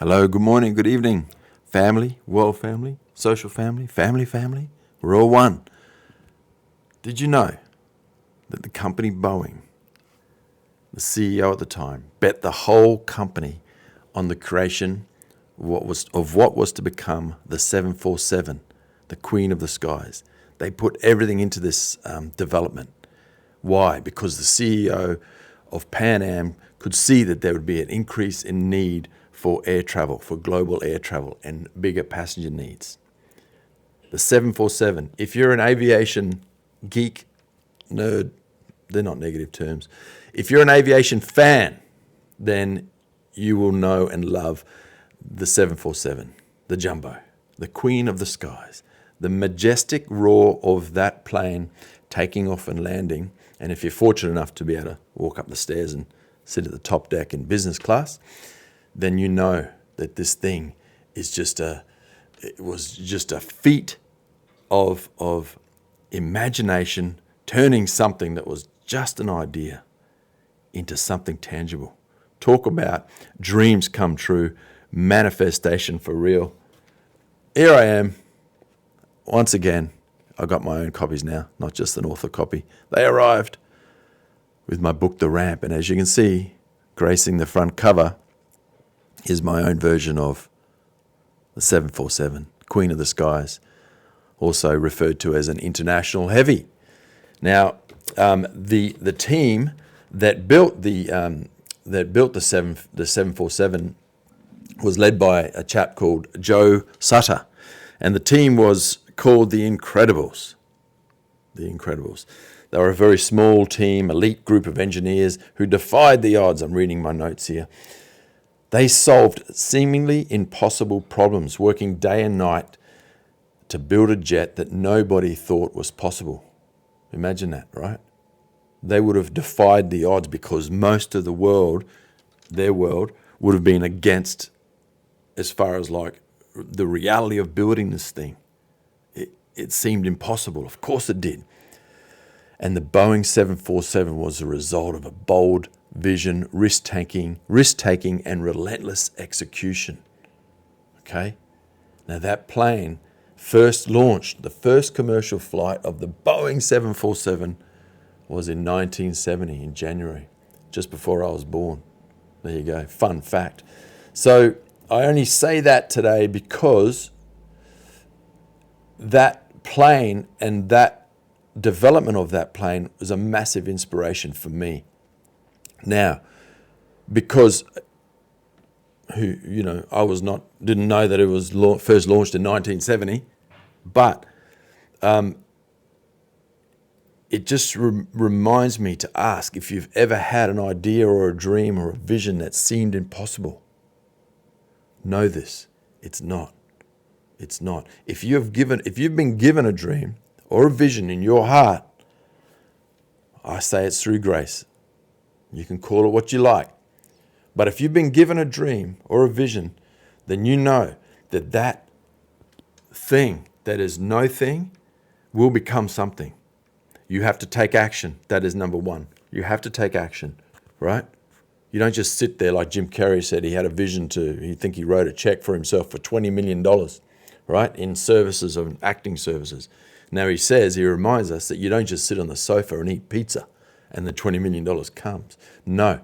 Hello, good morning, good evening, family, world family, social family, family. We're all one. Did you know that the company Boeing, the CEO at the time, bet the whole company on the creation of what was to become the 747, the queen of the skies? They put everything into this development. Why? Because the CEO of Pan Am could see that there would be an increase in need for air travel, for global air travel and bigger passenger needs. The 747, if you're an aviation geek, nerd, they're not negative terms. If you're an aviation fan, then you will know and love the 747, the jumbo, the queen of the skies, the majestic roar of that plane taking off and landing. And if you're fortunate enough to be able to walk up the stairs and sit at the top deck in business class, then you know that this thing is it was just a feat of imagination, turning something that was just an idea into something tangible. Talk about dreams come true, manifestation for real. Here I am, once again. I got my own copies now, not just an author copy. They arrived with my book, The Ramp, and as you can see, gracing the front cover is my own version of the 747, Queen of the Skies, also referred to as an international heavy. Now, the team that built the 747 was led by a chap called Joe Sutter, and the team was called The Incredibles. The Incredibles. They were a very small team, elite group of engineers who defied the odds. I'm reading my notes here. They solved seemingly impossible problems, working day and night to build a jet that nobody thought was possible. Imagine that, right? They would have defied the odds because most of the world, their world, would have been against as far as like the reality of building this thing. It seemed impossible. Of course it did. And the Boeing 747 was the result of a bold vision, risk-taking, and relentless execution. Okay? Now that plane first launched, the first commercial flight of the Boeing 747 was in 1970, in January, just before I was born. There you go, fun fact. So I only say that today because that plane and that development of that plane was a massive inspiration for me. Now, because I didn't know that it was first launched in 1970, but it just reminds me to ask if you've ever had an idea or a dream or a vision that seemed impossible. Know this, it's not. It's not. If you've been given a dream or a vision in your heart, I say it's through grace. You can call it what you like. But if you've been given a dream or a vision, then you know that that thing that is no thing will become something. You have to take action. That is number one. You have to take action, right? You don't just sit there like Jim Carrey said he had a vision he wrote a check for himself for $20 million, right, in services, of acting services. Now he reminds us that you don't just sit on the sofa and eat pizza and the $20 million comes. No,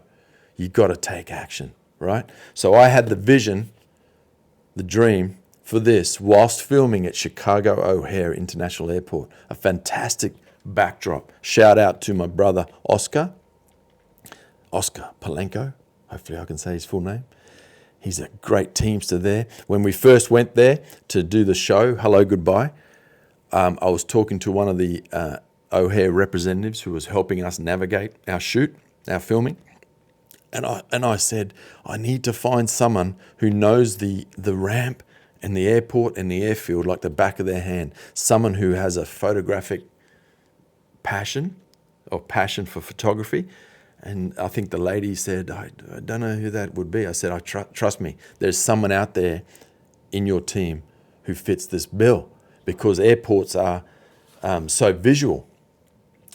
you got to take action, right? So I had the vision, the dream for this whilst filming at Chicago O'Hare International Airport. A fantastic backdrop. Shout out to my brother Oscar Palenko. Hopefully I can say his full name. He's a great teamster there. When we first went there to do the show, Hello Goodbye, I was talking to one of the O'Hare representatives who was helping us navigate our shoot, our filming. And I said, I need to find someone who knows the ramp and the airport and the airfield like the back of their hand. Someone who has a photographic passion for photography. And I think the lady said, I don't know who that would be. I said, trust me, there's someone out there in your team who fits this bill, because airports are so visual,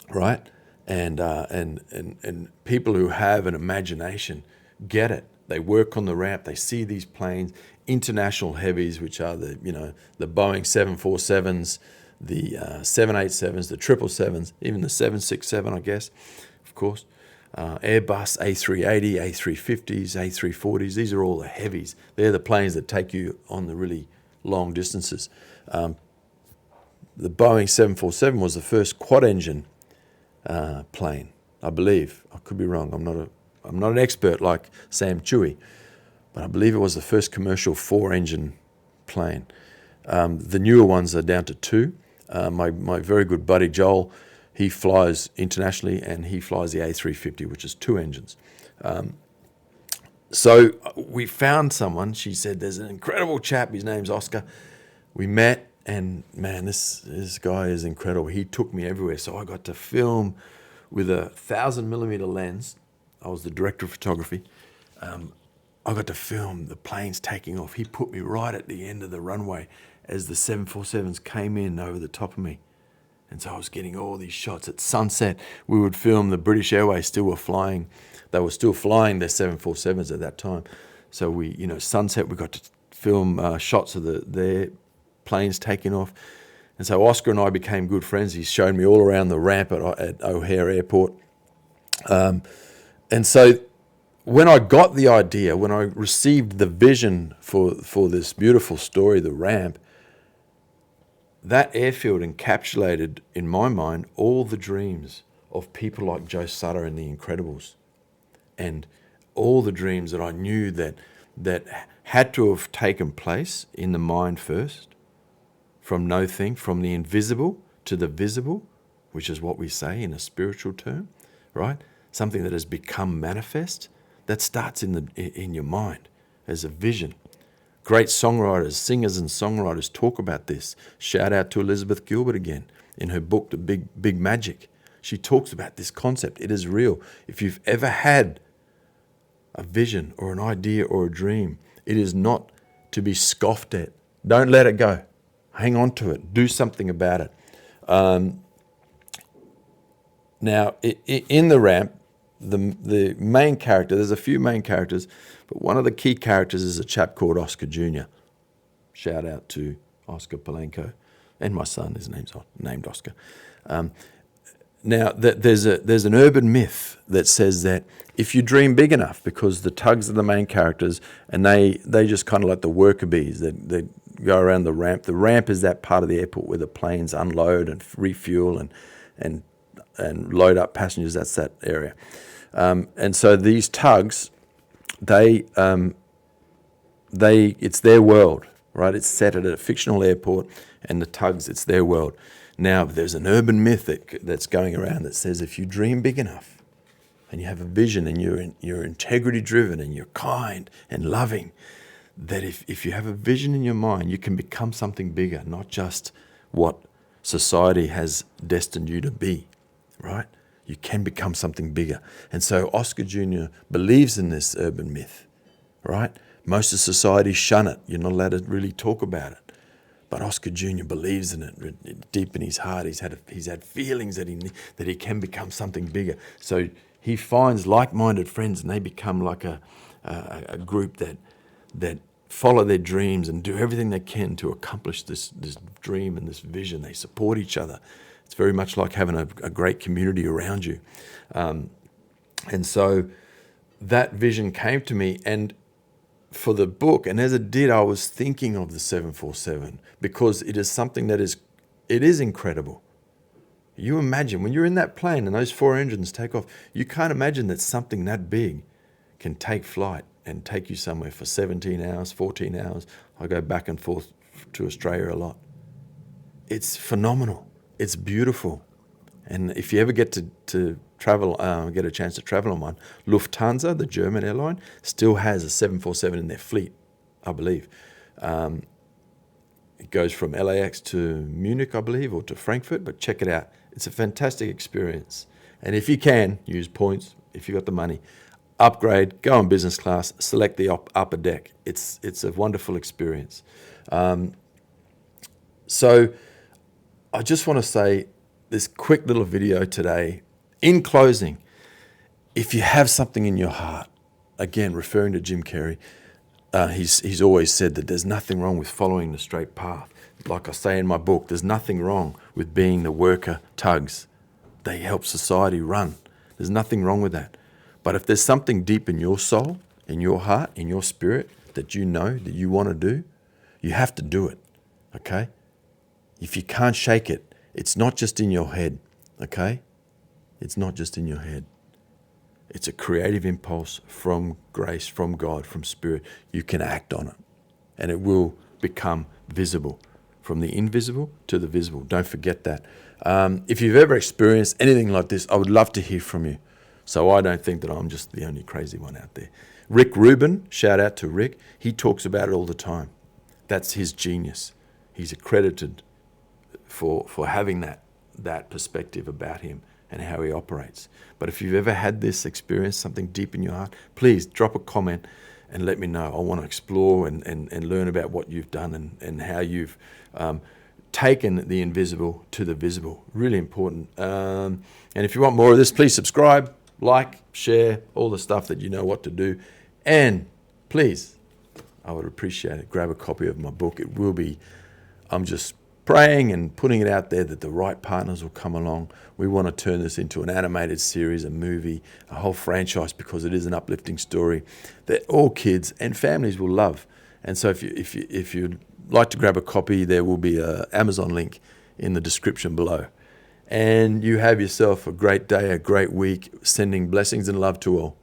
right? And people who have an imagination get it. They work on the ramp. They see these planes, international heavies, which are the Boeing 747s, the 787s, the 777s, even the 767, I guess, of course. Airbus, A380, A350s, A340s. These are all the heavies. They're the planes that take you on the really long distances. The Boeing 747 was the first quad-engine plane, I believe. I could be wrong. I'm not an expert like Sam Chewy, but I believe it was the first commercial 4-engine plane. The newer ones are down to 2. My very good buddy Joel, he flies internationally, and he flies the A350, which is 2 engines. So we found someone. She said, there's an incredible chap. His name's Oscar. We met, and man, this guy is incredible. He took me everywhere. So I got to film with a 1,000mm lens. I was the director of photography. I got to film the planes taking off. He put me right at the end of the runway as the 747s came in over the top of me. And so I was getting all these shots. At sunset, we would film. The British Airways still were flying. They were still flying their 747s at that time. So sunset, we got to film shots of their planes taking off. And so Oscar and I became good friends. He showed me all around the ramp at O'Hare Airport. And so when I got the idea, when I received the vision for this beautiful story, the ramp, that airfield encapsulated, in my mind, all the dreams of people like Joe Sutter and The Incredibles, and all the dreams that I knew that had to have taken place in the mind first, from nothing, from the invisible to the visible, which is what we say in a spiritual term, right? Something that has become manifest. That starts in your mind as a vision. Great songwriters, singers and songwriters talk about this. Shout out to Elizabeth Gilbert again in her book, The Big Magic. She talks about this concept. It is real. If you've ever had a vision or an idea or a dream, it is not to be scoffed at. Don't let it go. Hang on to it. Do something about it. Now, in the ramp, the main character, there's a few main characters, but one of the key characters is a chap called Oscar Jr. Shout out to Oscar Palenko, and my son, his name's named Oscar. Now, there's an urban myth that says that if you dream big enough, because the tugs are the main characters, and they just kind of like the worker bees that go around the ramp. The ramp is that part of the airport where the planes unload and refuel and load up passengers. That's that area. And so these tugs, it's their world, right? It's set at a fictional airport, and the tugs, it's their world. Now, there's an urban myth that's going around that says if you dream big enough and you have a vision and you're integrity driven and you're kind and loving, that if you have a vision in your mind, you can become something bigger, not just what society has destined you to be, right? You can become something bigger. And so Oscar Jr. believes in this urban myth, right? Most of society shun it. You're not allowed to really talk about it. But Oscar Jr. believes in it deep in his heart. He's had feelings that he can become something bigger. So he finds like-minded friends, and they become like a group that follow their dreams and do everything they can to accomplish this dream and this vision. They support each other. It's very much like having a great community around you. And so that vision came to me, and for the book, and as it did, I was thinking of the 747 because it is something it is incredible. You imagine when you're in that plane and those 4 engines take off, you can't imagine that something that big can take flight and take you somewhere for 17 hours, 14 hours. I go back and forth to Australia a lot. It's phenomenal. It's beautiful. And if you ever get to travel, get a chance to travel on one, Lufthansa, the German airline, still has a 747 in their fleet, I believe. It goes from LAX to Munich, I believe, or to Frankfurt, but check it out. It's a fantastic experience. And if you can, use points, if you've got the money, upgrade, go on business class, select the upper deck. It's a wonderful experience. So I just want to say this quick little video today. In closing, if you have something in your heart, again, referring to Jim Carrey, he's always said that there's nothing wrong with following the straight path. Like I say in my book, there's nothing wrong with being the worker tugs. They help society run. There's nothing wrong with that. But if there's something deep in your soul, in your heart, in your spirit that you know that you want to do, you have to do it, okay? If you can't shake it, it's not just in your head, okay? It's not just in your head. It's a creative impulse from grace, from God, from Spirit. You can act on it, and it will become visible. From the invisible to the visible. Don't forget that. If you've ever experienced anything like this, I would love to hear from you. So I don't think that I'm just the only crazy one out there. Rick Rubin, shout out to Rick. He talks about it all the time. That's his genius. He's accredited for having that perspective about him and how he operates. But if you've ever had this experience, something deep in your heart, please drop a comment and let me know. I want to explore and learn about what you've done and how you've taken the invisible to the visible. Really important. And if you want more of this, please subscribe, like, share, all the stuff that you know what to do. And please, I would appreciate it. Grab a copy of my book. It will be, I'm just praying and putting it out there that the right partners will come along. We want to turn this into an animated series, a movie, a whole franchise, because it is an uplifting story that all kids and families will love. And so if you'd like to grab a copy, there will be an Amazon link in the description below. And you have yourself a great day, a great week, sending blessings and love to all.